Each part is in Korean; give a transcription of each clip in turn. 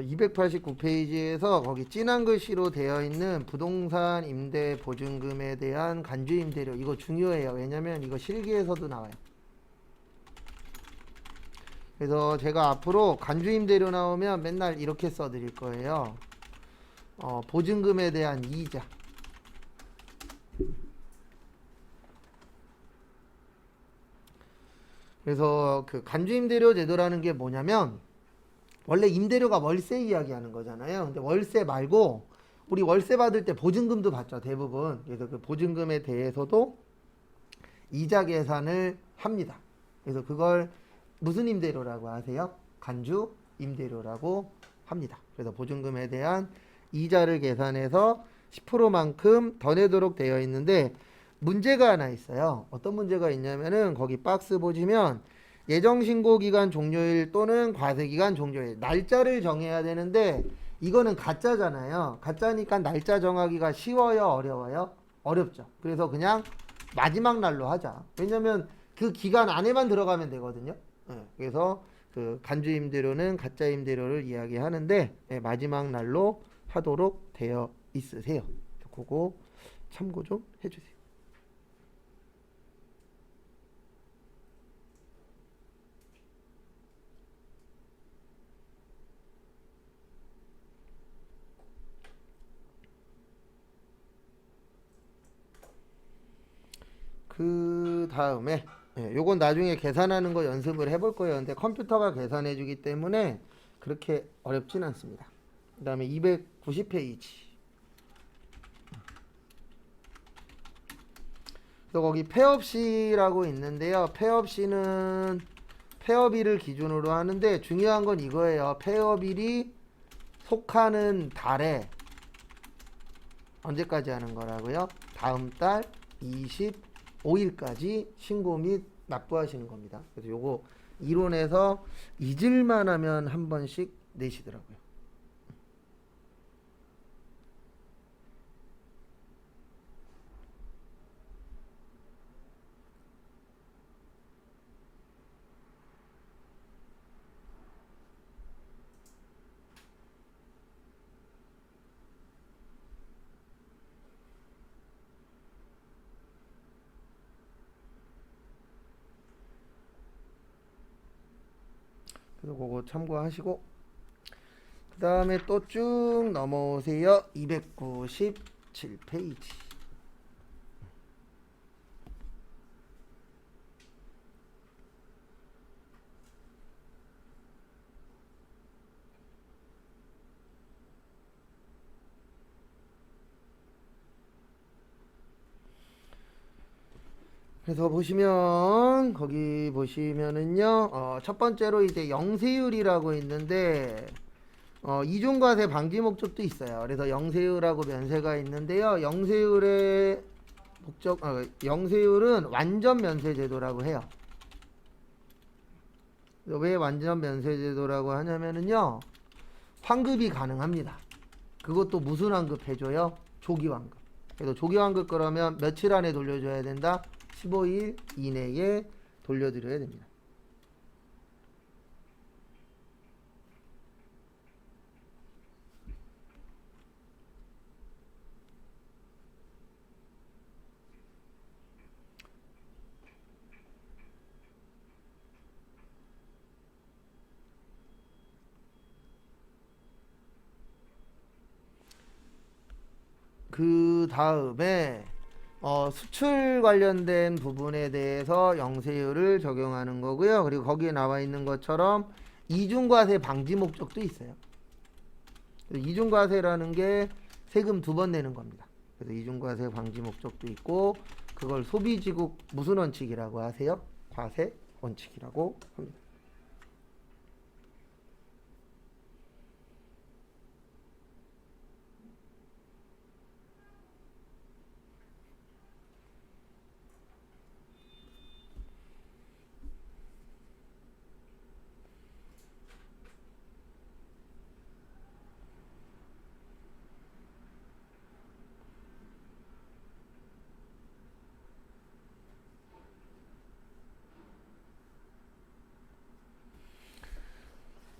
289페이지에서 거기 진한 글씨로 되어 있는 부동산 임대 보증금에 대한 간주 임대료, 이거 중요해요. 왜냐면 이거 실기에서도 나와요. 그래서 제가 앞으로 간주 임대료 나오면 맨날 이렇게 써 드릴 거예요. 보증금에 대한 이자. 그래서 그 간주 임대료 제도라는 게 뭐냐면, 원래 임대료가 월세 이야기하는 거잖아요. 근데 월세 말고 우리 월세 받을 때 보증금도 받죠, 대부분. 그래서 그 보증금에 대해서도 이자 계산을 합니다. 그래서 그걸 무슨 임대료라고 하세요? 간주 임대료라고 합니다. 그래서 보증금에 대한 이자를 계산해서 10%만큼 더 내도록 되어 있는데, 문제가 하나 있어요. 어떤 문제가 있냐면은 거기 박스 보시면 예정신고기간 종료일 또는 과세기간 종료일, 날짜를 정해야 되는데 이거는 가짜잖아요. 가짜니까 날짜 정하기가 쉬워요, 어려워요? 어렵죠. 그래서 그냥 마지막 날로 하자. 왜냐면 그 기간 안에만 들어가면 되거든요. 그래서 그 간주 임대료는 가짜 임대료를 이야기하는데, 마지막 날로 하도록 되어 있으세요. 그거 참고 좀 해주세요. 그 다음에 요건 나중에 계산하는 거 연습을 해볼 거예요. 근데 컴퓨터가 계산해 주기 때문에 그렇게 어렵진 않습니다. 그 다음에 290페이지. 그래서 거기 폐업시라고 있는데요. 폐업시는 폐업일을 기준으로 하는데, 중요한 건 이거예요. 폐업일이 속하는 달에 언제까지 하는 거라고요? 다음 달 25일까지 신고 및 납부하시는 겁니다. 그래서 요거 이론에서 잊을만 하면 한 번씩 내시더라고요. 그래서 그거 참고하시고, 그 다음에 또 쭉 넘어오세요. 297페이지. 그래서 보시면 거기 보시면은요, 첫 번째로 이제 영세율이라고 있는데, 이중과세 방지 목적도 있어요. 그래서 영세율하고 면세가 있는데요. 영세율의 영세율은 완전 면세 제도라고 해요. 왜 완전 면세 제도라고 하냐면은요, 환급이 가능합니다. 그것도 무슨 환급 해줘요? 조기 환급. 그래서 조기 환급 그러면 며칠 안에 돌려줘야 된다? 15일 이내에 돌려드려야 됩니다. 그 다음에 수출 관련된 부분에 대해서 영세율을 적용하는 거고요. 그리고 거기에 나와 있는 것처럼 이중과세 방지 목적도 있어요. 이중과세라는 게 세금 2번 내는 겁니다. 그래서 이중과세 방지 목적도 있고, 그걸 소비지국 무슨 원칙이라고 하세요? 과세 원칙이라고 합니다.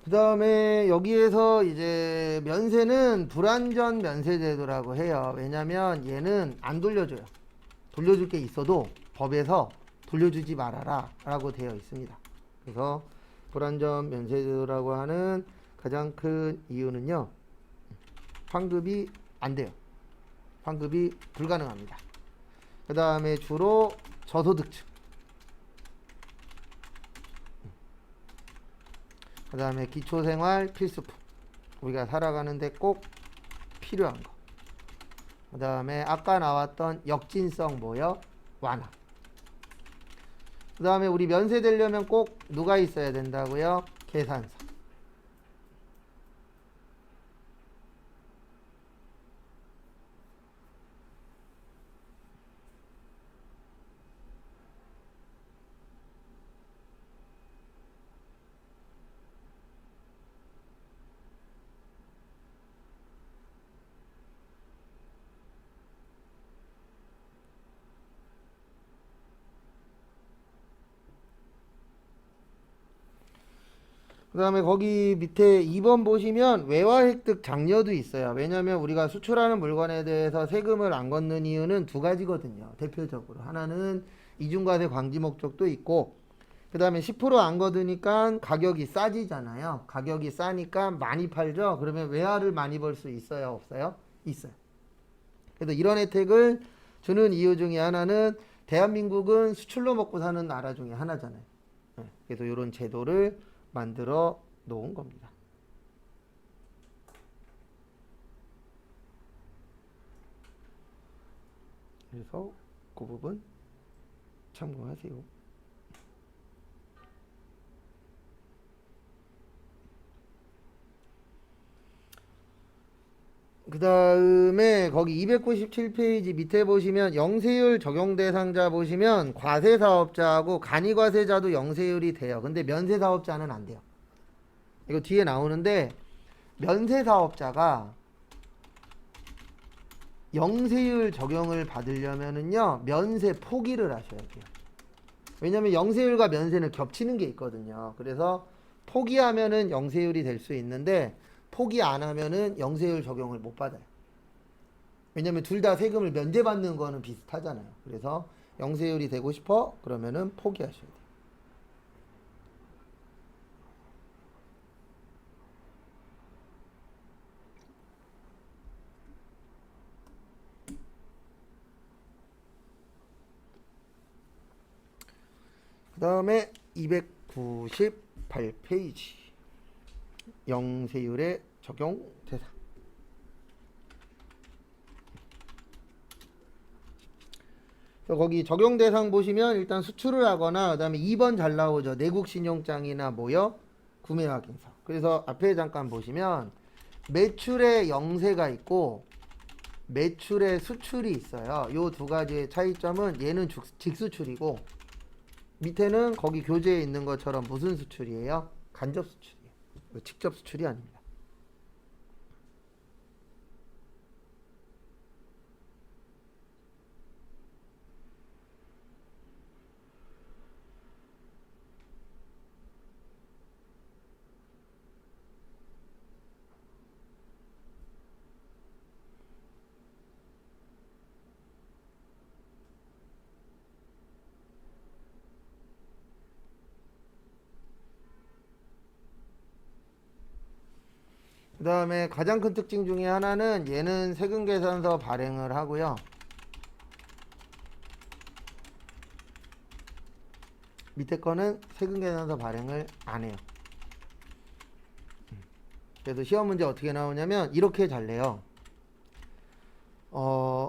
그 다음에 여기에서 이제 면세는 불완전 면세제도라고 해요. 왜냐면 얘는 안 돌려줘요. 돌려줄 게 있어도 법에서 돌려주지 말아라 라고 되어 있습니다. 그래서 불완전 면세제도라고 하는 가장 큰 이유는요, 환급이 안 돼요. 환급이 불가능합니다. 그 다음에 주로 저소득층, 그 다음에 기초생활 필수품, 우리가 살아가는데 꼭 필요한 거. 그 다음에 아까 나왔던 역진성 뭐요? 완화. 그 다음에 우리 면세되려면 꼭 누가 있어야 된다고요? 계산서. 그 다음에 거기 밑에 2번 보시면 외화 획득 장려도 있어요. 왜냐면 우리가 수출하는 물건에 대해서 세금을 안 걷는 이유는 두 가지거든요. 대표적으로. 하나는 이중과세 방지 목적도 있고, 그 다음에 10%안 걷으니까 가격이 싸지잖아요. 가격이 싸니까 많이 팔죠. 그러면 외화를 많이 벌 수 있어요? 없어요? 있어요. 그래서 이런 혜택을 주는 이유 중에 하나는 대한민국은 수출로 먹고 사는 나라 중에 하나잖아요. 그래서 이런 제도를 만들어 놓은 겁니다. 그래서 그 부분 참고하세요. 그 다음에 거기 297페이지 밑에 보시면 영세율 적용 대상자 보시면 과세사업자하고 간이과세자도 영세율이 돼요. 근데 면세사업자는 안 돼요. 이거 뒤에 나오는데 면세사업자가 영세율 적용을 받으려면은요, 면세 포기를 하셔야 돼요. 왜냐면 영세율과 면세는 겹치는 게 있거든요. 그래서 포기하면은 영세율이 될 수 있는데 포기 안 하면은 영세율 적용을 못 받아요. 왜냐면 둘 다 세금을 면제받는 거는 비슷하잖아요. 그래서 영세율이 되고 싶어? 그러면은 포기하셔야 돼요. 그 다음에 298페이지 영세율의 적용 대상. 거기 적용 대상 보시면 일단 수출을 하거나 그 다음에 2번 잘 나오죠. 내국 신용장이나 뭐요? 구매 확인서. 그래서 앞에 잠깐 보시면 매출에 영세가 있고 매출에 수출이 있어요. 요 두 가지의 차이점은 얘는 직수출이고 밑에는 거기 교재에 있는 것처럼 무슨 수출이에요? 간접 수출이에요. 직접 수출이 아닙니다. 그 다음에 가장 큰 특징 중에 하나는 얘는 세금계산서 발행을 하고요. 밑에 거는 세금계산서 발행을 안 해요. 그래서 시험 문제 어떻게 나오냐면 이렇게 잘 내요.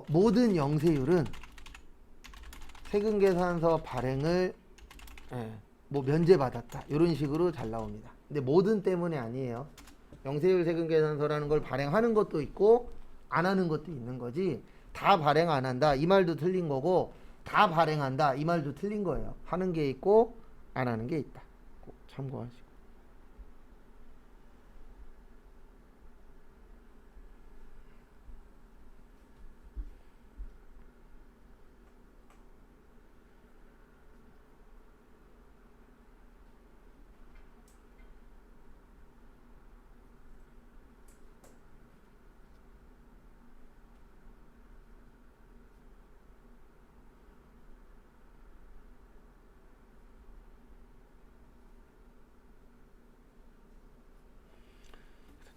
모든 영세율은 세금계산서 발행을 뭐 면제받았다. 이런 식으로 잘 나옵니다. 근데 모든 때문에 아니에요. 영세율 세금계산서라는 걸 발행하는 것도 있고 안 하는 것도 있는 거지. 다 발행 안 한다 이 말도 틀린 거고 다 발행한다 이 말도 틀린 거예요. 하는 게 있고 안 하는 게 있다. 꼭 참고하시고.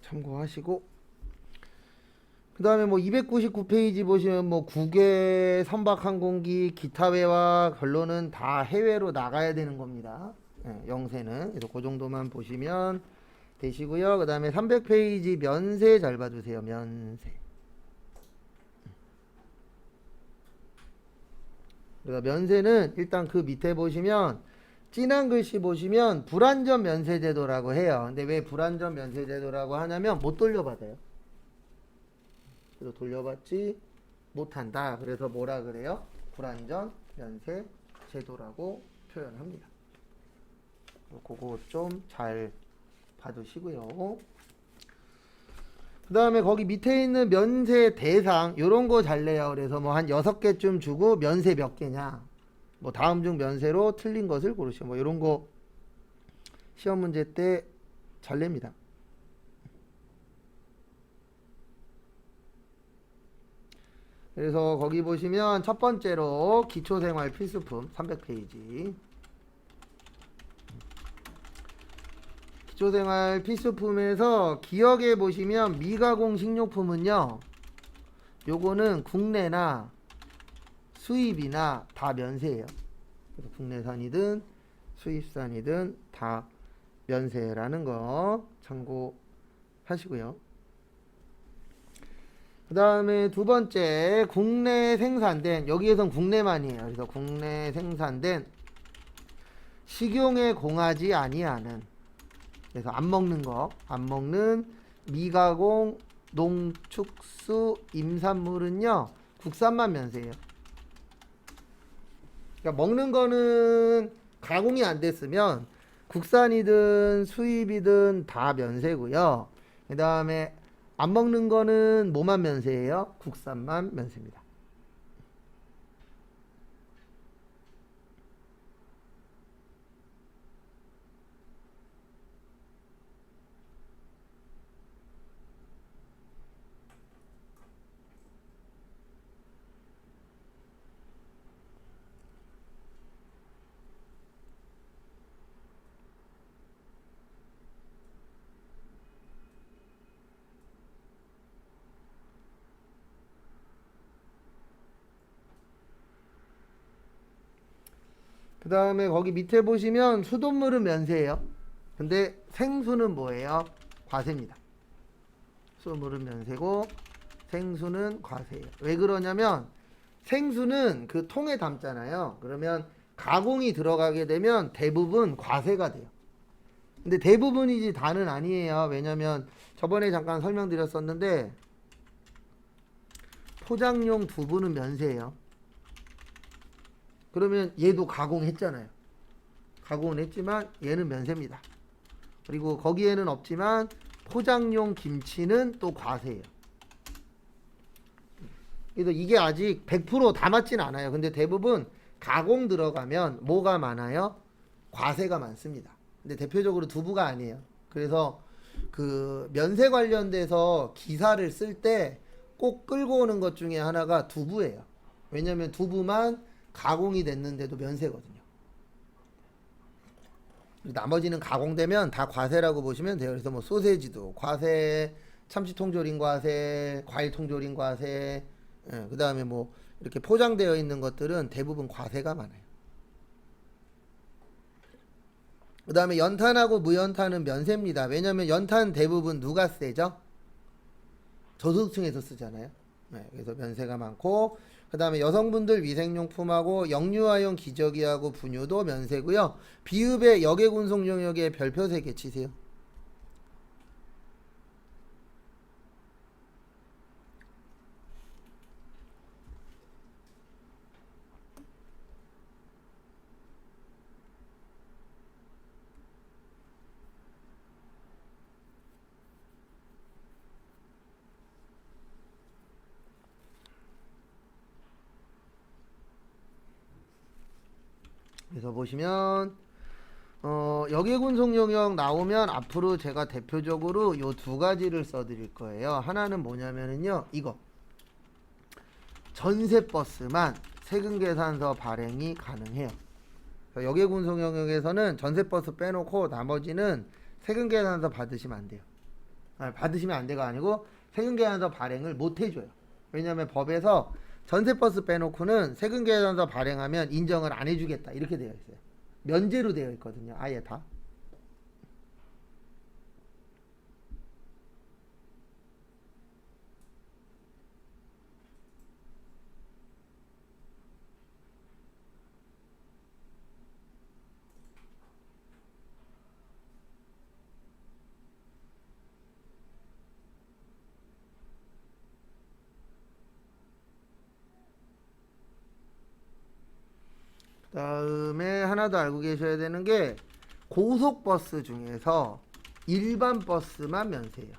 참고하시고, 그 다음에 뭐 299페이지 보시면 뭐 국외 선박항공기 기타 외와 결론은 다 해외로 나가야 되는 겁니다. 영세는. 그래서 그 정도만 보시면 되시고요. 그 다음에 300페이지 면세 잘 봐주세요. 면세. 그래서 면세는 일단 그 밑에 보시면 진한 글씨 보시면 불완전 면세제도라고 해요. 근데 왜 불완전 면세제도라고 하냐면 못 돌려받아요. 그래서 돌려받지 못한다. 그래서 뭐라 그래요? 불완전 면세제도라고 표현합니다. 그거 좀 잘 봐두시고요. 그 다음에 거기 밑에 있는 면세 대상 요런 거 잘 내요. 그래서 뭐 한 6개쯤 주고 면세 몇 개냐, 뭐 다음 중 면세로 틀린 것을 고르시오, 뭐 요런 거 시험 문제 때 잘 냅니다. 그래서 거기 보시면 첫 번째로 기초생활 필수품 300페이지 기초생활 필수품에서 기억에 보시면 미가공 식료품은요, 요거는 국내나 수입이나 다 면세예요. 그래서 국내산이든 수입산이든 다 면세라는 거 참고하시고요. 그 다음에 두 번째, 국내 생산된, 여기에선 국내만이에요. 그래서 국내 생산된 식용에 공하지 아니하는, 그래서 안 먹는 거, 안 먹는 미가공 농축수 임산물은요 국산만 면세예요. 그러니까 먹는 거는 가공이 안 됐으면 국산이든 수입이든 다 면세고요. 그 다음에 안 먹는 거는 뭐만 면세예요? 국산만 면세입니다. 그 다음에 거기 밑에 보시면 수돗물은 면세예요. 근데 생수는 뭐예요? 과세입니다. 수돗물은 면세고 생수는 과세예요. 왜 그러냐면 생수는 그 통에 담잖아요. 그러면 가공이 들어가게 되면 대부분 과세가 돼요. 근데 대부분이지 다는 아니에요. 왜냐면 저번에 잠깐 설명드렸었는데 포장용 두부는 면세예요. 그러면 얘도 가공했잖아요. 가공은 했지만 얘는 면세입니다. 그리고 거기에는 없지만 포장용 김치는 또 과세예요. 그래서 이게 아직 100%다 맞진 않아요. 근데 대부분 가공 들어가면 뭐가 많아요? 과세가 많습니다. 근데 대표적으로 두부가 아니에요. 그래서 그 면세 관련돼서 기사를 쓸 때 꼭 끌고 오는 것 중에 하나가 두부예요. 왜냐면 두부만 가공이 됐는데도 면세거든요. 나머지는 가공되면 다 과세라고 보시면 돼요. 그래서 뭐 소세지도 과세, 참치통조림 과세, 과일통조림 과세, 그 다음에 뭐 이렇게 포장되어 있는 것들은 대부분 과세가 많아요. 그 다음에 연탄하고 무연탄은 면세입니다. 왜냐면 연탄 대부분 누가 쓰죠? 저소득층에서 쓰잖아요. 그래서 면세가 많고, 그 다음에 여성분들 위생용품하고 역류화용 기저귀하고 분유도 면세고요. 비읍의 역외군송 용역에 별표 3개 치세요. 그래서 보시면 역외군송 용역 나오면 앞으로 제가 대표적으로 요 두 가지를 써드릴 거예요. 하나는 뭐냐면은요, 이거 전세버스만 세금계산서 발행이 가능해요. 역외군송 용역에서는 전세버스 빼놓고 나머지는 세금계산서 받으시면 안 돼요. 받으시면 안 돼가 아니고 세금계산서 발행을 못 해줘요. 왜냐하면 법에서 전세버스 빼놓고는 세금계산서 발행하면 인정을 안 해주겠다 이렇게 되어 있어요. 면제로 되어 있거든요. 아예 다. 그다음에 하나 더 알고 계셔야 되는 게 고속버스 중에서 일반 버스만 면세예요.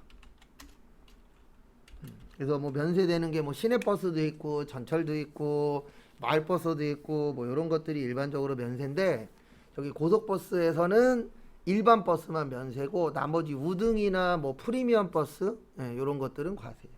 그래서 뭐 면세되는 게 뭐 시내버스도 있고 전철도 있고 마을버스도 있고 뭐 이런 것들이 일반적으로 면세인데 저기 고속버스에서는 일반 버스만 면세고 나머지 우등이나 뭐 프리미엄 버스 이런 것들은 과세예요.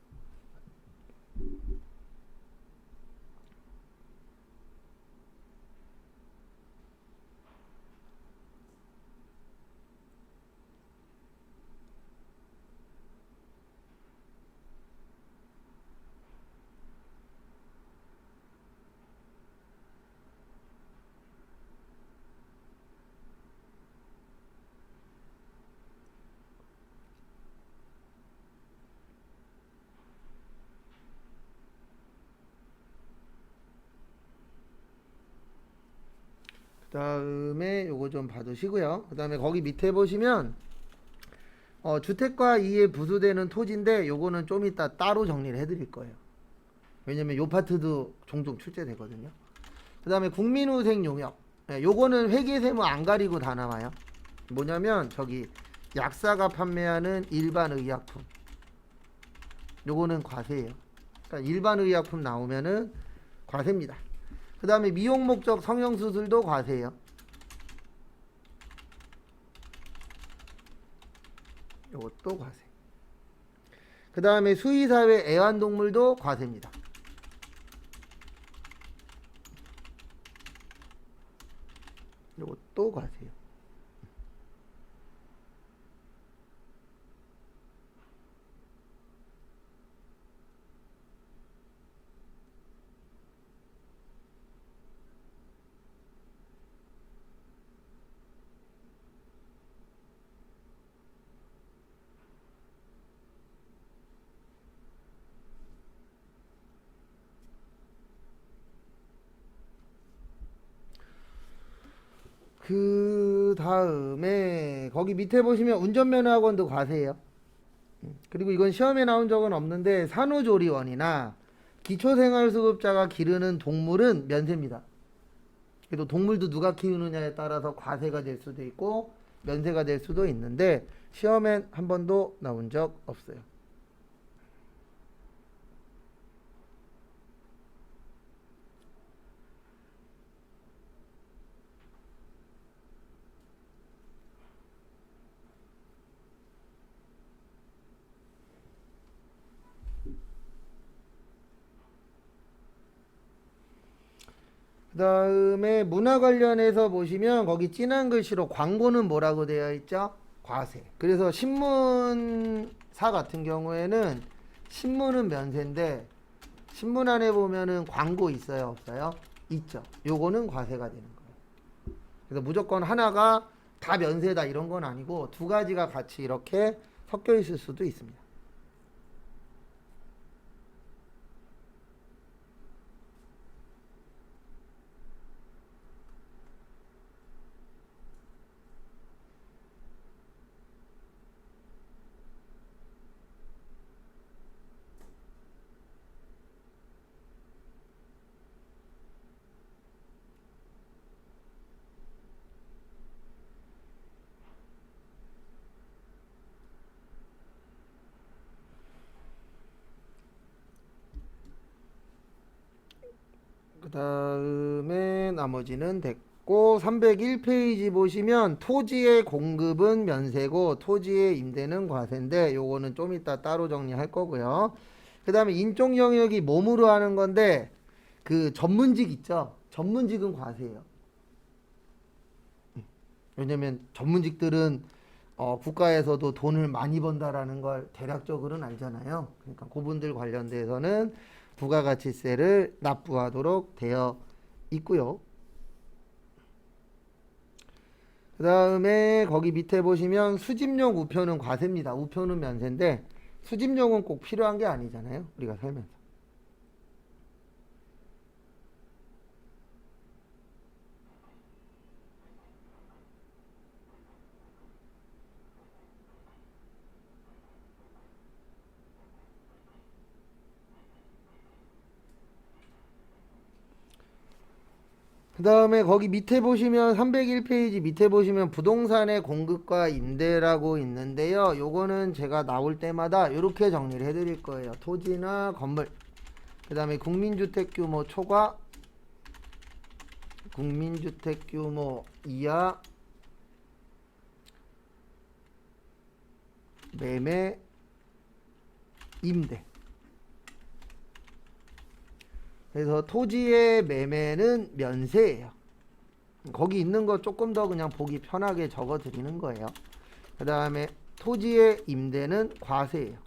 그 다음에 요거 좀 봐두시고요. 그 다음에 거기 밑에 보시면 주택과 이에 부수되는 토지인데 요거는 좀 이따 따로 정리를 해드릴 거예요. 왜냐면 요 파트도 종종 출제되거든요. 그 다음에 국민후생용역 요거는 회계세무 안 가리고 다 나와요. 뭐냐면 저기 약사가 판매하는 일반 의약품 요거는 과세예요. 그러니까 일반 의약품 나오면은 과세입니다. 그 다음에 미용 목적 성형수술도 과세예요. 요것도 과세. 그 다음에 수의사회 애완동물도 과세입니다. 요것도 과세예요. 그 다음에 거기 밑에 보시면 운전면허학원도 과세예요. 그리고 이건 시험에 나온 적은 없는데 산후조리원이나 기초생활수급자가 기르는 동물은 면세입니다. 그래도 동물도 누가 키우느냐에 따라서 과세가 될 수도 있고 면세가 될 수도 있는데 시험엔 한 번도 나온 적 없어요. 그 다음에 문화 관련해서 보시면 거기 진한 글씨로 광고는 뭐라고 되어 있죠? 과세. 그래서 신문사 같은 경우에는 신문은 면세인데 신문 안에 보면은 광고 있어요? 없어요? 있죠. 요거는 과세가 되는 거예요. 그래서 무조건 하나가 다 면세다 이런 건 아니고 두 가지가 같이 이렇게 섞여 있을 수도 있습니다. 그 다음에 나머지는 됐고 301페이지 보시면 토지의 공급은 면세고 토지의 임대는 과세인데 요거는 좀 이따 따로 정리할 거고요. 그 다음에 인적 영역이 몸으로 하는 건데 그 전문직 있죠? 전문직은 과세예요. 왜냐면 전문직들은 국가에서도 돈을 많이 번다라는 걸 대략적으로는 알잖아요. 그러니까 그분들 관련돼서는 부가가치세를 납부하도록 되어 있고요. 그 다음에 거기 밑에 보시면 수집용 우표는 과세입니다. 우표는 면세인데 수집용은 꼭 필요한 게 아니잖아요. 우리가 살면서. 그 다음에 거기 밑에 보시면 301페이지 밑에 보시면 부동산의 공급과 임대라고 있는데요. 요거는 제가 나올 때마다 이렇게 정리를 해드릴 거예요. 토지나 건물, 그 다음에 국민주택 규모 초과, 국민주택 규모 이하, 매매, 임대. 그래서 토지의 매매는 면세예요. 거기 있는 거 조금 더 그냥 보기 편하게 적어 드리는 거예요. 그 다음에 토지의 임대는 과세예요.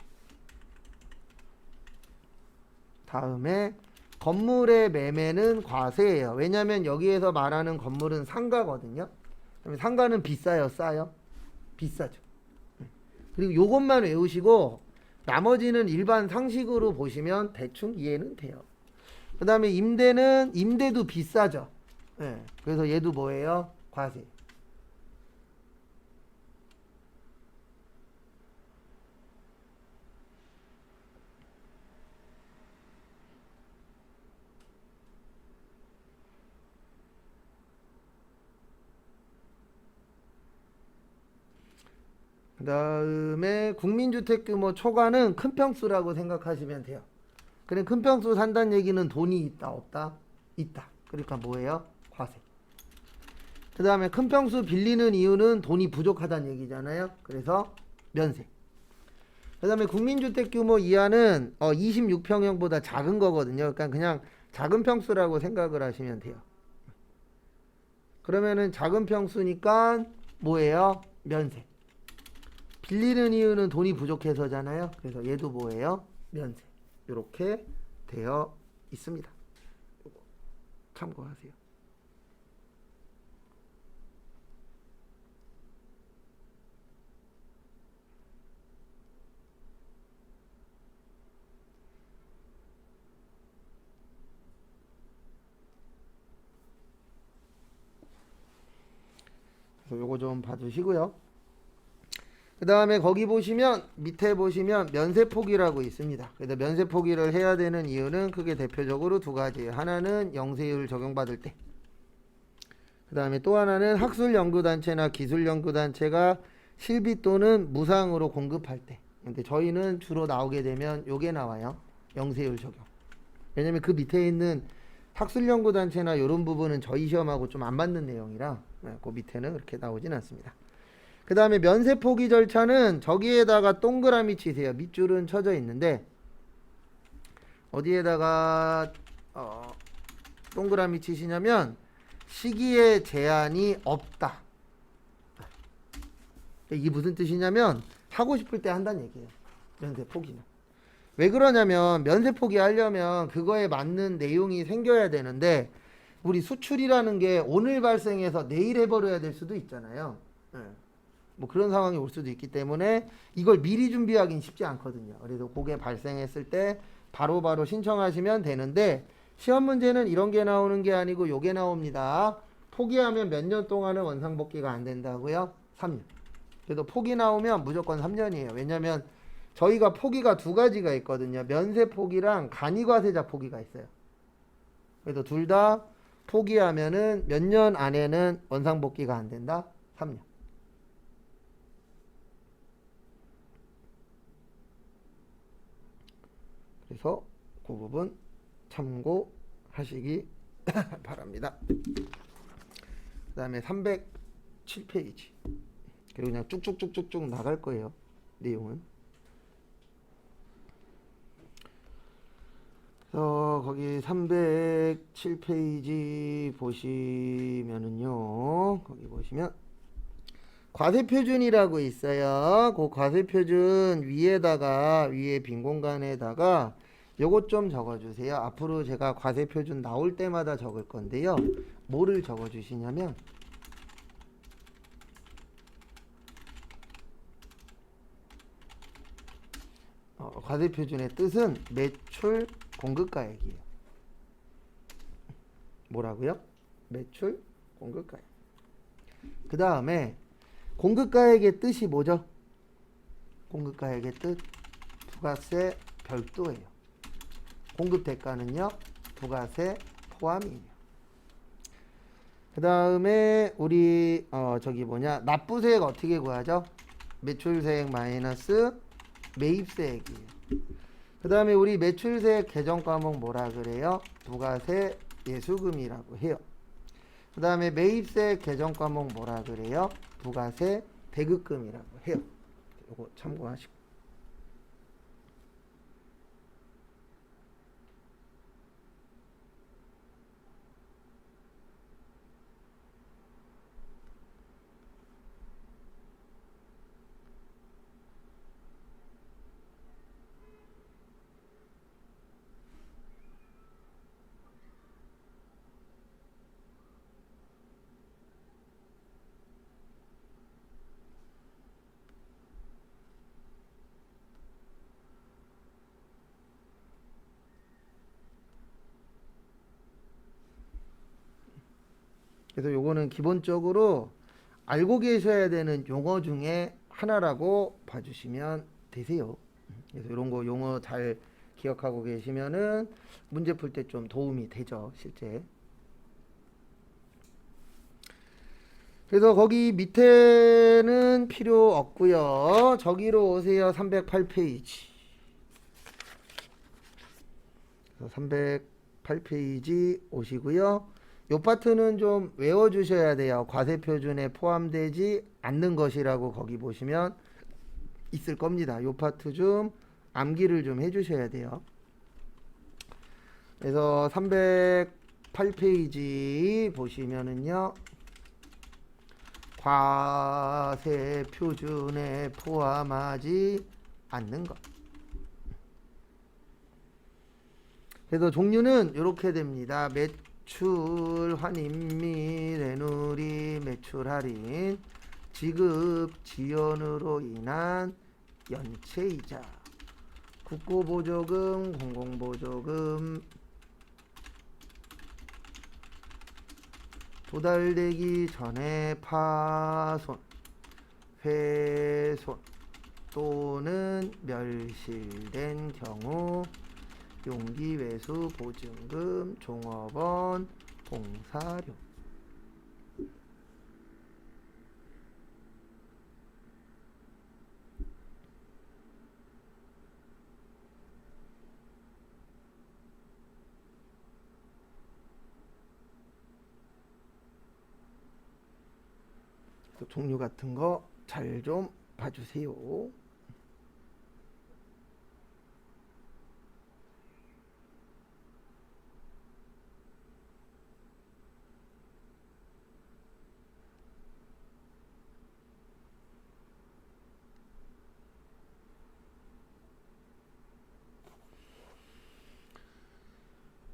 다음에 건물의 매매는 과세예요. 왜냐하면 여기에서 말하는 건물은 상가거든요. 그럼 상가는 비싸요, 싸요? 비싸죠. 그리고 요것만 외우시고 나머지는 일반 상식으로 보시면 대충 이해는 돼요. 그 다음에 임대도 비싸죠. 네, 그래서 얘도 뭐예요? 과세. 그 다음에 국민주택 규모 초과는 큰 평수라고 생각하시면 돼요. 그래, 큰 평수 산다는 얘기는 돈이 있다, 없다? 있다. 그러니까 뭐예요? 과세. 그 다음에 큰 평수 빌리는 이유는 돈이 부족하다는 얘기잖아요. 그래서 면세. 그 다음에 국민주택 규모 이하는 26평형보다 작은 거거든요. 그러니까 그냥 작은 평수라고 생각을 하시면 돼요. 그러면은 작은 평수니까 뭐예요? 면세. 빌리는 이유는 돈이 부족해서잖아요. 그래서 얘도 뭐예요? 면세. 이렇게 되어 있습니다. 이거 참고하세요. 그래서 요거 좀 봐주시고요. 그 다음에 거기 보시면 밑에 보시면 면세포기라고 있습니다. 그래서 면세포기를 해야 되는 이유는 크게 대표적으로 두 가지. 하나는 영세율 적용받을 때. 그 다음에 또 하나는 학술연구단체나 기술연구단체가 실비 또는 무상으로 공급할 때. 근데 저희는 주로 나오게 되면 요게 나와요. 영세율 적용. 왜냐면 그 밑에 있는 학술연구단체나 이런 부분은 저희 시험하고 좀 안 맞는 내용이라 그 밑에는 그렇게 나오진 않습니다. 그 다음에 면세포기 절차는 저기에다가 동그라미 치세요. 밑줄은 쳐져 있는데 어디에다가 동그라미 치시냐면 시기에 제한이 없다. 이게 무슨 뜻이냐면 하고 싶을 때 한다는 얘기예요. 면세포기는. 왜 그러냐면 면세포기 하려면 그거에 맞는 내용이 생겨야 되는데 우리 수출이라는 게 오늘 발생해서 내일 해버려야 될 수도 있잖아요. 뭐 그런 상황이 올 수도 있기 때문에 이걸 미리 준비하기는 쉽지 않거든요. 그래서 그게 발생했을 때 바로바로 신청하시면 되는데 시험 문제는 이런 게 나오는 게 아니고 요게 나옵니다. 포기하면 몇 년 동안은 원상복귀가 안 된다고요? 3년. 그래서 포기 나오면 무조건 3년이에요. 왜냐면 저희가 포기가 두 가지가 있거든요. 면세 포기랑 간이과세자 포기가 있어요. 그래서 둘 다 포기하면은 몇 년 안에는 원상복귀가 안 된다? 3년. 그래서 그 부분 참고하시기 바랍니다. 그 다음에 307페이지. 그리고 그냥 쭉쭉쭉쭉쭉 나갈 거예요. 내용은. 거기 307페이지 보시면은요. 거기 보시면 과세표준이라고 있어요. 그 과세표준 위에다가 위에 빈 공간에다가 요것 좀 적어주세요. 앞으로 제가 과세표준 나올 때마다 적을 건데요. 뭐를 적어주시냐면 과세표준의 뜻은 매출 공급가액이에요. 뭐라고요? 매출 공급가액. 그 다음에 공급가액의 뜻이 뭐죠? 공급가액의 뜻 부가세 별도예요. 공급대가는요 부가세 포함이에요. 그 다음에 우리 납부세액 어떻게 구하죠? 매출세액 마이너스 매입세액이에요. 그 다음에 우리 매출세액 개정 과목 뭐라 그래요? 부가세 예수금이라고 해요. 그 다음에 매입세액 개정 과목 뭐라 그래요? 부가세 배급금이라고 해요. 이거 참고하시고. 그래서 요거는 기본적으로 알고 계셔야 되는 용어 중에 하나라고 봐주시면 되세요. 그래서 이런 거 용어 잘 기억하고 계시면은 문제 풀 때 좀 도움이 되죠, 실제. 그래서 거기 밑에는 필요 없고요. 저기로 오세요. 308페이지. 308페이지 오시고요. 요 파트는 좀 외워주셔야 돼요. 과세표준에 포함되지 않는 것이라고 거기 보시면 있을 겁니다. 요 파트 좀 암기를 좀 해주셔야 돼요. 그래서 308페이지 보시면은요. 과세표준에 포함하지 않는 것. 그래서 종류는 이렇게 됩니다. 매출 환입 및 애누리 매출 할인, 지급 지연으로 인한 연체이자, 국고보조금, 공공보조금, 도달되기 전에 파손, 훼손 또는 멸실된 경우 용기외수 보증금, 종업원 봉사료. 종류 같은 거 잘 좀 봐주세요.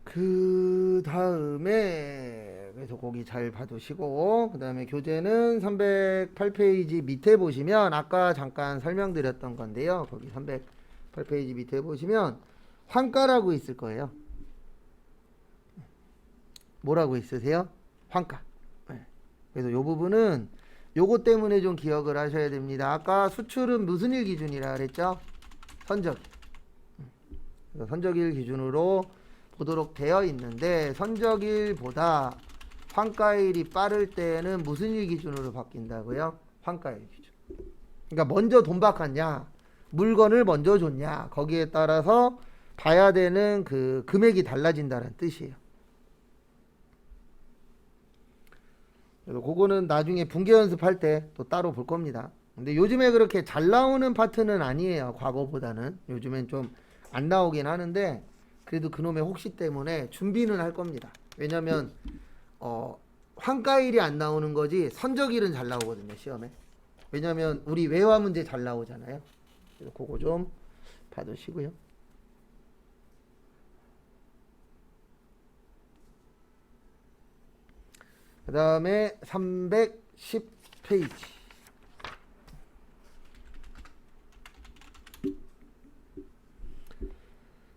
그 다음에 그래서 거기 잘 봐두시고, 그 다음에 교재는 308페이지 밑에 보시면 아까 잠깐 설명드렸던 건데요. 거기 308페이지 밑에 보시면 환가라고 있을 거예요. 뭐라고 있으세요? 환가. 네. 그래서 요 부분은 요거 때문에 좀 기억을 하셔야 됩니다. 아까 수출은 무슨 일 기준이라 그랬죠? 선적. 그래서 선적일 기준으로 보도록 되어 있는데, 선적일보다 환가일이 빠를 때는 무슨 일 기준으로 바뀐다고요? 환가일 기준. 그러니까 먼저 돈 바꿨냐, 물건을 먼저 줬냐, 거기에 따라서 봐야 되는 그 금액이 달라진다는 뜻이에요. 그래서 그거는 나중에 분계 연습할 때 또 따로 볼 겁니다. 근데 요즘에 그렇게 잘 나오는 파트는 아니에요. 과거보다는 요즘엔 좀 안 나오긴 하는데, 그래도 그놈의 혹시 때문에 준비는 할 겁니다. 왜냐면 환가일이 안 나오는 거지 선적일은 잘 나오거든요, 시험에. 왜냐면 우리 외화 문제 잘 나오잖아요. 그래서 그거 좀 봐두시고요. 그 다음에 310페이지.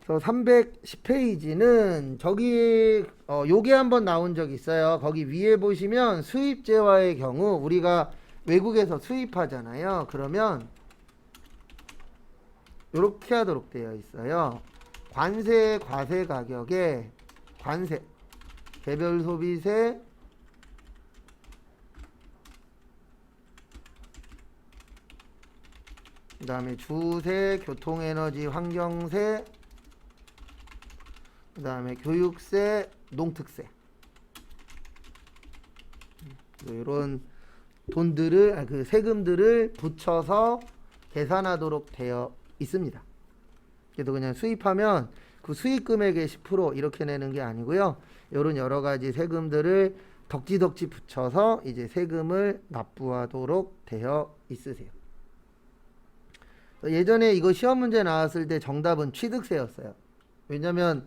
그래서 310페이지는 저기 요게 한번 나온 적 있어요. 거기 위에 보시면 수입재화의 경우 우리가 외국에서 수입하잖아요. 그러면 이렇게 하도록 되어 있어요. 관세, 과세 가격에 관세, 개별 소비세, 그 다음에 주세, 교통에너지, 환경세, 그 다음에 교육세, 농특세, 이런 돈들을 그 세금들을 붙여서 계산하도록 되어 있습니다. 그래도 그냥 수입하면 그 수입 금액의 10% 이렇게 내는 게 아니고요. 이런 여러 가지 세금들을 덕지덕지 붙여서 이제 세금을 납부하도록 되어 있으세요. 예전에 이거 시험 문제 나왔을 때 정답은 취득세였어요. 왜냐면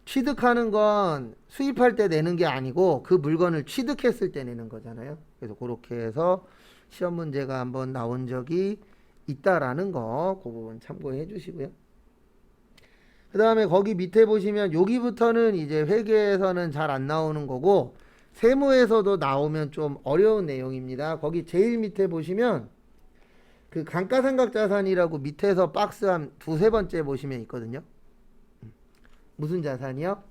취득하는 건 수입할 때 내는 게 아니고 그 물건을 취득했을 때 내는 거잖아요. 그래서 그렇게 해서 시험 문제가 한번 나온 적이 있다라는 거, 그 부분 참고해 주시고요. 그 다음에 거기 밑에 보시면 여기부터는 이제 회계에서는 잘 안 나오는 거고 세무에서도 나오면 좀 어려운 내용입니다. 거기 제일 밑에 보시면 그 감가상각자산이라고 밑에서 박스 한 두세 번째 보시면 있거든요. 무슨 자산이요?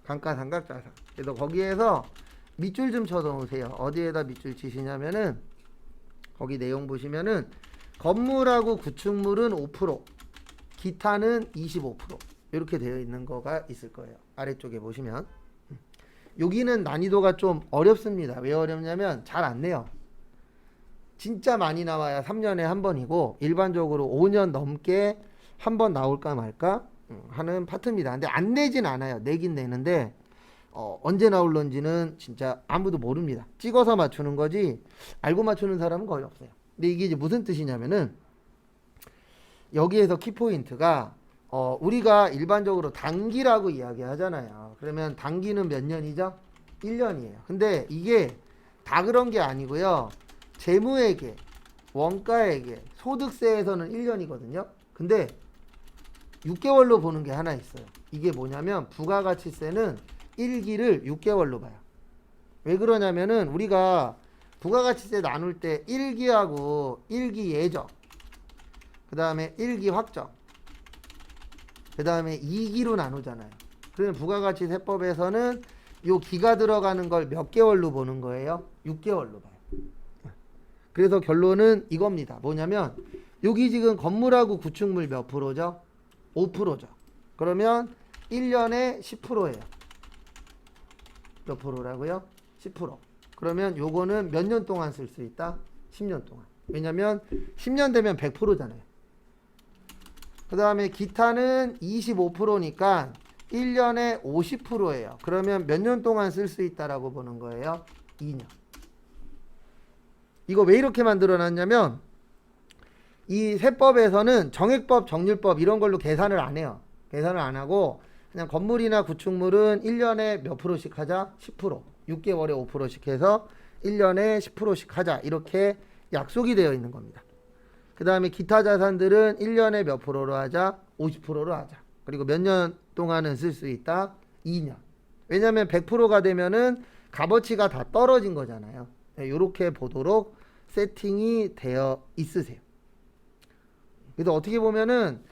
감가상각자산. 그래서 거기에서 밑줄 좀 쳐놓으세요. 어디에다 밑줄 치시냐면은 거기 내용 보시면은 건물하고 구축물은 5%, 기타는 25% 이렇게 되어 있는 거가 있을 거예요. 아래쪽에 보시면 여기는 난이도가 좀 어렵습니다. 왜 어렵냐면 잘 안 내요. 진짜 많이 나와야 3년에 한 번이고 일반적으로 5년 넘게 한 번 나올까 말까 하는 파트입니다. 근데 안 내진 않아요. 내긴 내는데 언제 나올런지는 진짜 아무도 모릅니다. 찍어서 맞추는 거지 알고 맞추는 사람은 거의 없어요. 근데 이게 이제 무슨 뜻이냐면은 여기에서 키포인트가 우리가 일반적으로 단기라고 이야기하잖아요. 그러면 단기는 몇 년이죠? 1년이에요. 근데 이게 다 그런 게 아니고요. 재무회계, 원가회계, 소득세에서는 1년이거든요. 근데 6개월로 보는 게 하나 있어요. 이게 뭐냐면 부가가치세는 1기를 6개월로 봐요. 왜 그러냐면은 우리가 부가가치세 나눌 때 1기하고 1기 예정, 그 다음에 1기 확정, 그 다음에 2기로 나누잖아요. 그러면 부가가치세법에서는 요 기가 들어가는 걸 몇 개월로 보는 거예요? 6개월로 봐요. 그래서 결론은 이겁니다. 뭐냐면 여기 지금 건물하고 구축물 몇 프로죠? 5%죠. 그러면 1년에 10%예요. 몇 프로라고요? 10%. 그러면 요거는 몇 년 동안 쓸 수 있다? 10년 동안. 왜냐면 10년 되면 100%잖아요. 그 다음에 기타는 25%니까 1년에 50%예요. 그러면 몇 년 동안 쓸 수 있다라고 보는 거예요? 2년. 이거 왜 이렇게 만들어 놨냐면 이 세법에서는 정액법, 정률법 이런 걸로 계산을 안 해요. 계산을 안 하고 그냥 건물이나 구축물은 1년에 몇 프로씩 하자? 10%. 6개월에 5%씩 해서 1년에 10%씩 하자. 이렇게 약속이 되어 있는 겁니다. 그 다음에 기타 자산들은 1년에 몇 프로로 하자? 50%로 하자. 그리고 몇 년 동안은 쓸 수 있다? 2년. 왜냐하면 100%가 되면은 값어치가 다 떨어진 거잖아요. 이렇게 보도록 세팅이 되어 있으세요. 그래서 어떻게 보면은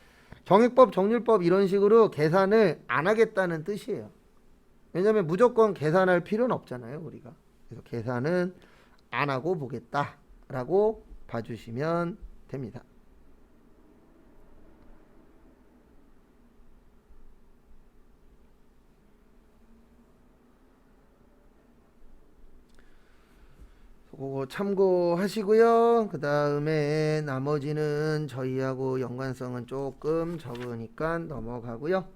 정액법, 정률법 이런 식으로 계산을 안 하겠다는 뜻이에요. 왜냐하면 무조건 계산할 필요는 없잖아요, 우리가. 그래서 계산은 안 하고 보겠다라고 봐주시면 됩니다. 그거 참고하시고요. 그 다음에 나머지는 저희하고 연관성은 조금 적으니까 넘어가고요.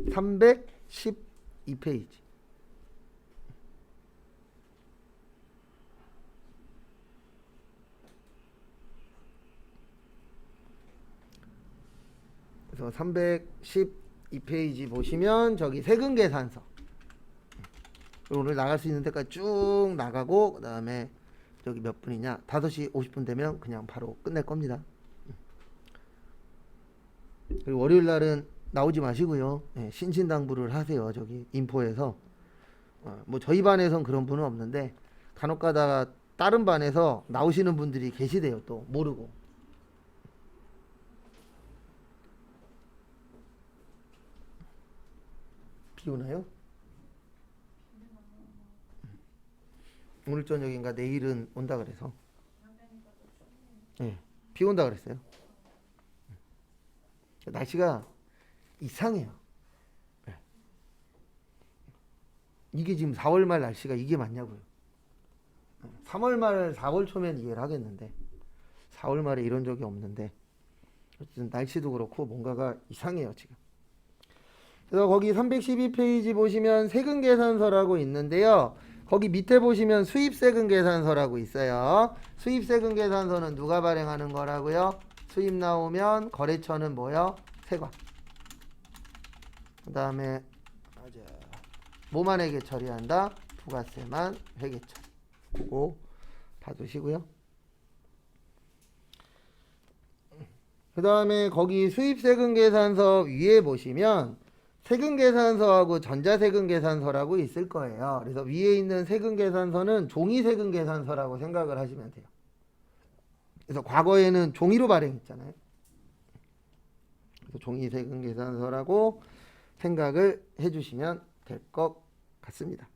312페이지. 그래서 312페이지 보시면 저기 세금 계산서. 오늘 나갈 수 있는 데까지 쭉 나가고 그다음에 저기 몇 분이냐? 5시 50분 되면 그냥 바로 끝낼 겁니다. 그리고 월요일 날은 나오지 마시고요. 네, 신신당부를 하세요. 저기 인포에서. 뭐 저희 반에선 그런 분은 없는데 간혹가다가 다른 반에서 나오시는 분들이 계시대요. 또 모르고. 비 오나요? 오늘 저녁인가 내일은 온다 그래서. 네, 비 온다 그랬어요. 날씨가 이상해요. 네. 이게 지금 4월 말 날씨가 이게 맞냐고요. 3월 말 4월 초면 이해를 하겠는데 4월 말에 이런 적이 없는데 어쨌든 날씨도 그렇고 뭔가가 이상해요 지금. 그래서 거기 312페이지 보시면 세금 계산서라고 있는데요. 거기 밑에 보시면 수입세금 계산서라고 있어요. 수입세금 계산서는 누가 발행하는 거라고요? 수입 나오면 거래처는 뭐요? 세관. 그 다음에 뭐만 회계 처리한다? 부가세만 회계 처리. 그거 봐두시고요. 그 다음에 거기 수입세금 계산서 위에 보시면 세금 계산서하고 전자세금 계산서라고 있을 거예요. 그래서 위에 있는 세금 계산서는 종이세금 계산서라고 생각을 하시면 돼요. 그래서 과거에는 종이로 발행했잖아요. 그래서 종이세금 계산서라고 생각을 해주시면 될 것 같습니다.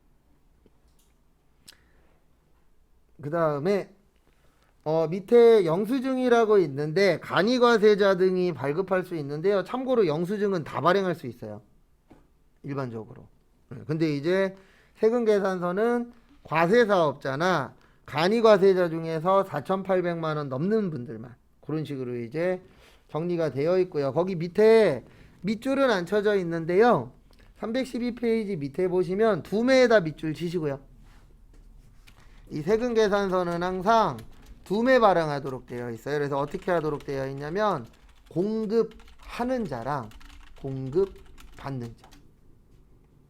그 다음에 밑에 영수증이라고 있는데 간이과세자 등이 발급할 수 있는데요. 참고로 영수증은 다 발행할 수 있어요. 일반적으로. 근데 이제 세금계산서는 과세사업자나 간이과세자 중에서 4,800만 원 넘는 분들만 그런 식으로 이제 정리가 되어 있고요. 거기 밑에 밑줄은 안 쳐져 있는데요. 312페이지 밑에 보시면 두 매에다 밑줄 치시고요. 이 세금계산서는 항상 두 매 발행하도록 되어 있어요. 그래서 어떻게 하도록 되어 있냐면 공급하는 자랑 공급받는 자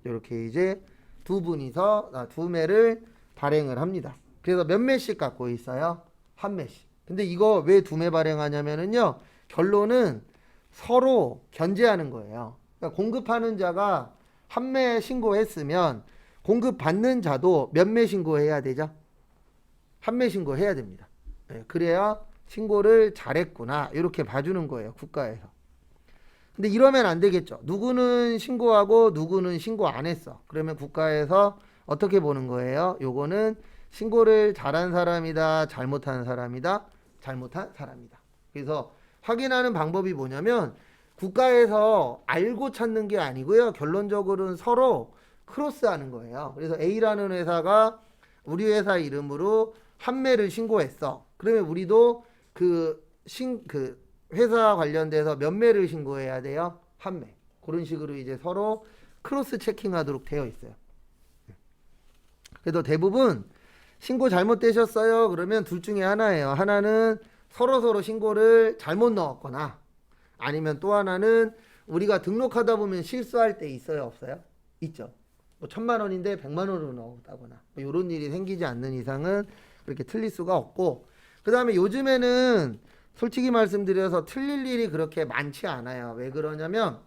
이렇게 이제 두 분이서 두 매를 발행을 합니다. 그래서 몇 매씩 갖고 있어요? 한 매씩. 근데 이거 왜 두 매 발행하냐면은요. 결론은 서로 견제하는 거예요. 그러니까 공급하는 자가 한 매 신고했으면 공급받는 자도 몇 매 신고해야 되죠? 한 매 신고해야 됩니다. 그래야 신고를 잘했구나 이렇게 봐주는 거예요. 국가에서. 근데 이러면 안 되겠죠. 누구는 신고하고 누구는 신고 안 했어. 그러면 국가에서 어떻게 보는 거예요? 요거는 신고를 잘한 사람이다, 잘못한 사람이다, 잘못한 사람이다. 그래서 확인하는 방법이 뭐냐면 국가에서 알고 찾는 게 아니고요. 결론적으로는 서로 크로스하는 거예요. 그래서 A라는 회사가 우리 회사 이름으로 한 매를 신고했어. 그러면 우리도 그 회사 관련돼서 몇 매를 신고해야 돼요? 한 매. 그런 식으로 이제 서로 크로스 체킹하도록 되어 있어요. 그래도 대부분 신고 잘못되셨어요. 그러면 둘 중에 하나예요. 하나는 서로 신고를 잘못 넣었거나 아니면 또 하나는 우리가 등록하다 보면 실수할 때 있어요, 없어요? 있죠. 뭐 1,000만 원인데 100만 원으로 넣었다거나 뭐 이런 일이 생기지 않는 이상은 그렇게 틀릴 수가 없고 그 다음에 요즘에는 솔직히 말씀드려서 틀릴 일이 그렇게 많지 않아요. 왜 그러냐면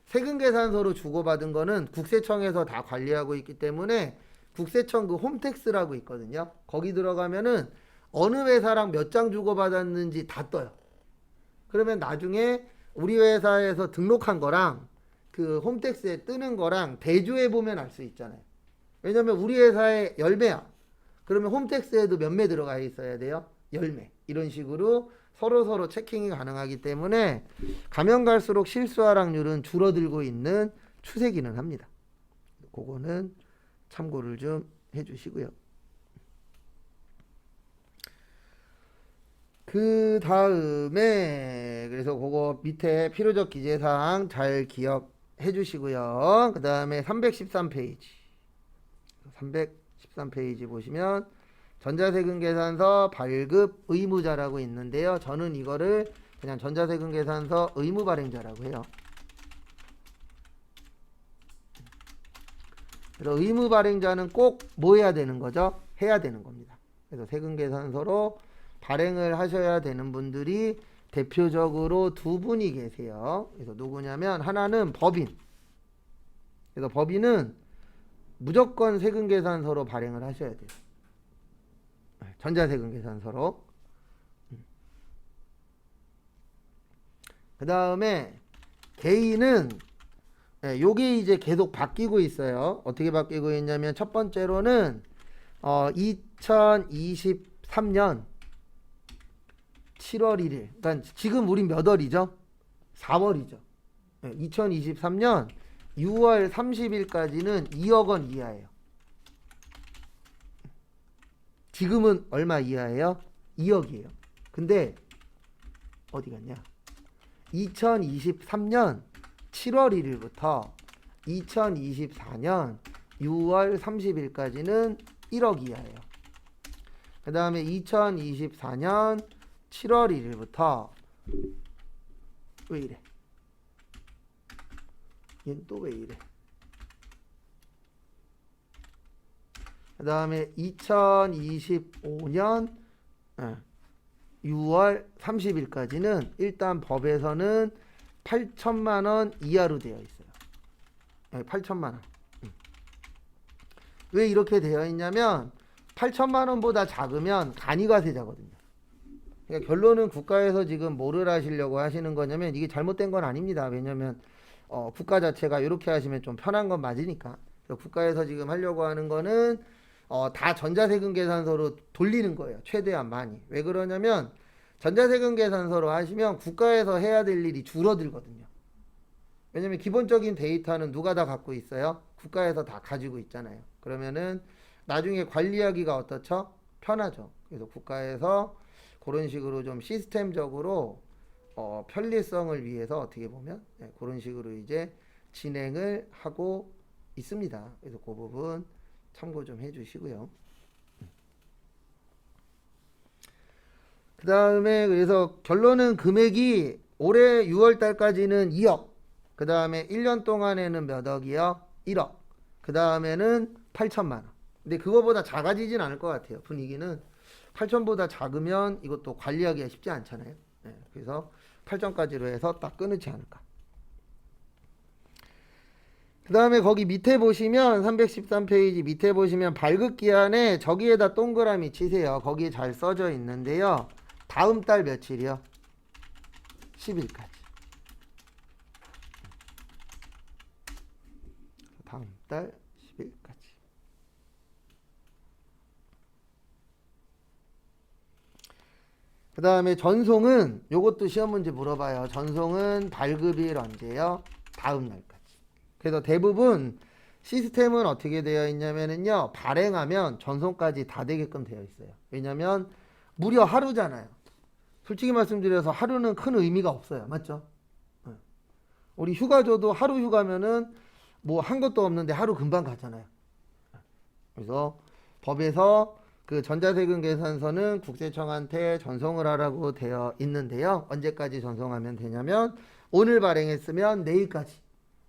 세금계산서로 주고받은 거는 국세청에서 다 관리하고 있기 때문에 국세청 그 홈택스라고 있거든요. 거기 들어가면은 어느 회사랑 몇 장 주고받았는지 다 떠요. 그러면 나중에 우리 회사에서 등록한 거랑 그 홈택스에 뜨는 거랑 대조해 보면 알 수 있잖아요. 왜냐면 우리 회사에 10매야. 그러면 홈택스에도 몇 매 들어가 있어야 돼요? 10매. 이런 식으로 서로 체킹이 가능하기 때문에 가면 갈수록 실수할 확률은 줄어들고 있는 추세기는 합니다. 그거는 참고를 좀 해주시고요. 그 다음에 그래서 그거 밑에 필요적 기재사항 잘 기억해 주시고요. 그 다음에 313페이지 313페이지 보시면 전자세금 계산서 발급 의무자라고 있는데요. 저는 이거를 그냥 전자세금계산서 의무 발행자라고 해요. 그래서 의무 발행자는 꼭 뭐 해야 되는 거죠? 해야 되는 겁니다. 그래서 세금계산서로 발행을 하셔야 되는 분들이 대표적으로 두 분이 계세요. 그래서 누구냐면 하나는 법인. 그래서 법인은 무조건 세금계산서로 발행을 하셔야 돼요. 전자세금계산서로. 그 다음에 개인은 요게 이제 계속 바뀌고 있어요. 어떻게 바뀌고 있냐면 첫 번째로는 2023년 7월 1일. 그러니까 지금 우린 몇 월이죠? 4월이죠. 2023년 6월 30일까지는 2억 원 이하예요. 지금은 얼마 이하예요? 2억이에요. 근데 어디 갔냐? 2023년 7월 1일부터 2024년 6월 30일까지는 1억 이하예요. 그 다음에 2024년 7월 1일부터 왜 이래? 얘는 또 왜 이래? 그 다음에 2025년 6월 30일까지는 일단 법에서는 8천만 원 이하로 되어 있어요. 8천만 원. 왜 이렇게 되어 있냐면 8천만 원보다 작으면 간이과세자거든요. 그러니까 결론은 국가에서 지금 뭐를 하시려고 하시는 거냐면 이게 잘못된 건 아닙니다. 왜냐면 국가 자체가 이렇게 하시면 좀 편한 건 맞으니까. 그래서 국가에서 지금 하려고 하는 거는 다 전자세금 계산서로 돌리는 거예요. 최대한 많이. 왜 그러냐면 전자세금 계산서로 하시면 국가에서 해야 될 일이 줄어들거든요. 왜냐면 기본적인 데이터는 누가 다 갖고 있어요? 국가에서 다 가지고 있잖아요. 그러면은 나중에 관리하기가 어떻죠? 편하죠. 그래서 국가에서 그런 식으로 좀 시스템적으로 편리성을 위해서 어떻게 보면 그런 식으로 이제 진행을 하고 있습니다. 그래서 그 부분 참고 좀 해주시고요. 그 다음에 그래서 결론은 금액이 올해 6월 달까지는 2억. 그 다음에 1년 동안에는 몇 억이요? 1억. 그 다음에는 8천만 원. 근데 그거보다 작아지진 않을 것 같아요. 분위기는 8천보다 작으면 이것도 관리하기가 쉽지 않잖아요. 그래서 8천까지로 해서 딱 끊지 않을까. 그 다음에 거기 밑에 보시면 313페이지 밑에 보시면 발급기한에 저기에다 동그라미 치세요. 거기에 잘 써져 있는데요. 다음 달 며칠이요? 10일까지. 다음 달 10일까지. 그 다음에 전송은 요것도 시험 문제 물어봐요. 전송은 발급일 언제요? 다음 날까지. 그래서 대부분 시스템은 어떻게 되어 있냐면요. 발행하면 전송까지 다 되게끔 되어 있어요. 왜냐면 무려 하루잖아요. 솔직히 말씀드려서 하루는 큰 의미가 없어요. 맞죠? 우리 휴가 줘도 하루 휴가면은 뭐 한 것도 없는데 하루 금방 가잖아요. 그래서 법에서 그 전자세금 계산서는 국세청한테 전송을 하라고 되어 있는데요. 언제까지 전송하면 되냐면 오늘 발행했으면 내일까지,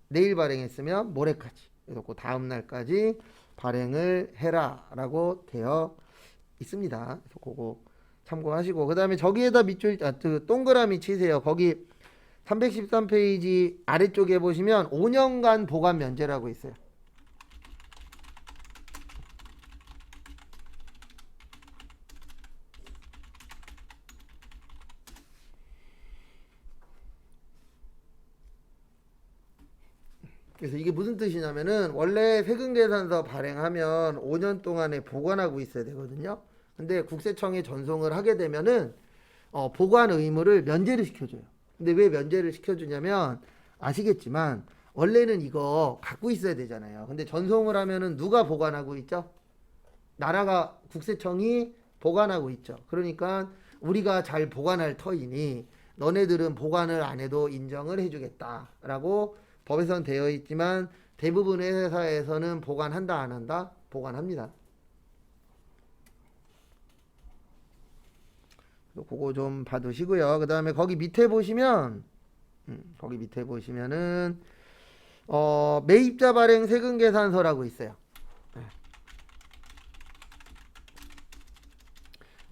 내일 발행했으면 모레까지. 그래서 그 다음 날까지 발행을 해라라고 되어 있습니다. 그래서 그거 참고하시고 그 다음에 저기에다 밑줄 동그라미 치세요. 거기 313페이지 아래쪽에 보시면 5년간 보관 면제라고 있어요. 그래서 이게 무슨 뜻이냐면은 원래 세금계산서 발행하면 5년 동안에 보관하고 있어야 되거든요. 근데 국세청에 전송을 하게 되면은 보관 의무를 면제를 시켜줘요. 근데 왜 면제를 시켜주냐면 아시겠지만 원래는 이거 갖고 있어야 되잖아요. 근데 전송을 하면은 누가 보관하고 있죠? 나라가 국세청이 보관하고 있죠. 그러니까 우리가 잘 보관할 터이니 너네들은 보관을 안 해도 인정을 해주겠다라고 법에선 되어 있지만 대부분의 회사에서는 보관한다 안 한다? 보관합니다. 그거 좀 봐두시고요. 그 다음에 거기 밑에 보시면 거기 밑에 보시면은 매입자 발행 세금 계산서라고 있어요.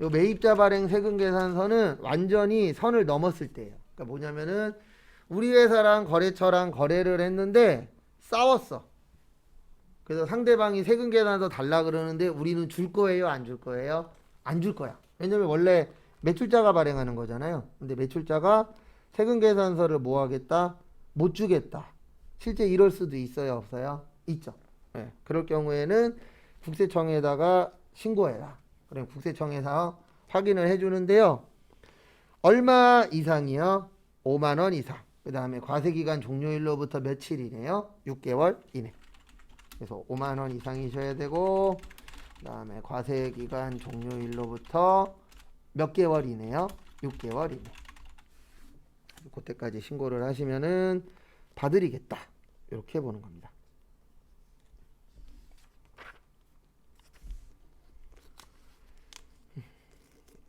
요 매입자 발행 세금 계산서는 완전히 선을 넘었을 때예요. 그러니까 뭐냐면은 우리 회사랑 거래처랑 거래를 했는데 싸웠어. 그래서 상대방이 세금 계산서 달라 그러는데 우리는 줄 거예요, 안 줄 거예요? 안 줄 거야. 왜냐면 원래 매출자가 발행하는 거잖아요. 근데 매출자가 세금 계산서를 뭐 하겠다? 못 주겠다. 실제 이럴 수도 있어요, 없어요? 있죠. 네. 그럴 경우에는 국세청에다가 신고해라. 그럼 국세청에서 확인을 해주는데요. 얼마 이상이요? 5만 원 이상. 그 다음에 과세기간 종료일로부터 며칠이네요? 6개월 이내. 그래서 5만 원 이상이셔야 되고, 그 다음에 과세기간 종료일로부터 몇 개월 이내요? 6개월 이내. 그때까지 신고를 하시면은 봐드리겠다. 이렇게 보는 겁니다.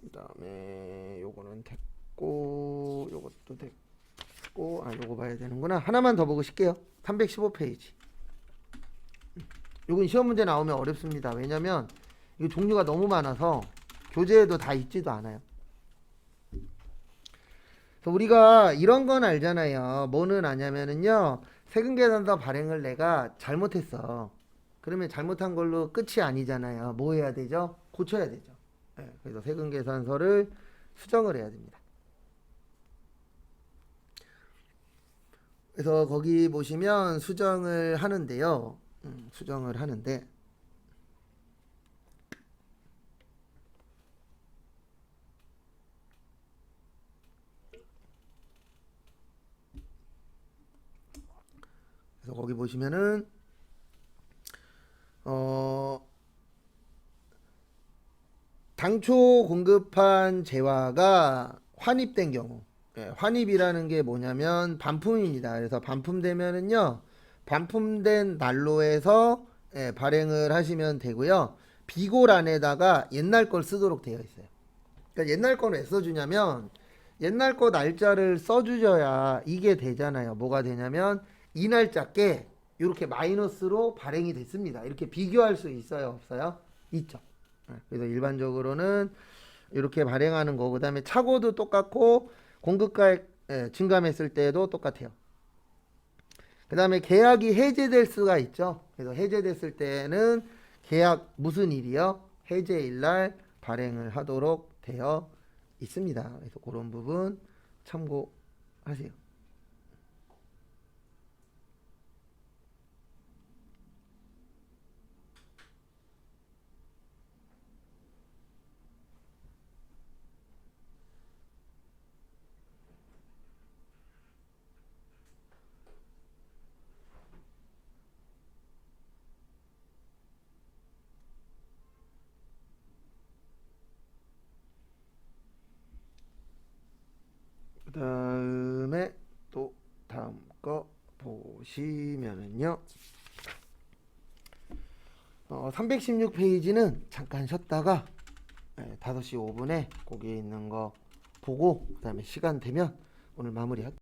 그 다음에 요거는 됐고, 요것도 됐고, 요거 봐야 되는구나. 하나만 더 보고 쉴게요. 315페이지. 요건 시험 문제 나오면 어렵습니다. 왜냐면 이거 종류가 너무 많아서 교재에도 다 있지도 않아요. 그래서 우리가 이런 건 알잖아요. 뭐는 아냐면은요, 세금계산서 발행을 내가 잘못했어. 그러면 잘못한 걸로 끝이 아니잖아요. 뭐 해야 되죠? 고쳐야 되죠. 네, 그래서 세금계산서를 수정을 해야 됩니다. 그래서 거기 보시면 수정을 하는데요. 수정을 하는데 그래서 거기 보시면은 당초 공급한 재화가 환입된 경우, 환입이라는 게 뭐냐면 반품입니다. 그래서 반품되면은요, 반품된 난로에서 발행을 하시면 되고요. 비고란에다가 옛날 걸 쓰도록 되어 있어요. 그러니까 옛날 거는 왜 써주냐면 옛날 거 날짜를 써주셔야 이게 되잖아요. 뭐가 되냐면 이 날짜께 이렇게 마이너스로 발행이 됐습니다. 이렇게 비교할 수 있어요, 없어요? 있죠. 그래서 일반적으로는 이렇게 발행하는 거. 그 다음에 차고도 똑같고 공급가액 증감했을 때도 똑같아요. 그 다음에 계약이 해제될 수가 있죠. 그래서 해제됐을 때는 계약 무슨 일이요? 해제일 날 발행을 하도록 되어 있습니다. 그래서 그런 부분 참고하세요. 그 다음에 또 다음 거 보시면은요. 316페이지는 잠깐 쉬었다가 5시 5분에 거기에 있는 거 보고 그 다음에 시간 되면 오늘 마무리할게요.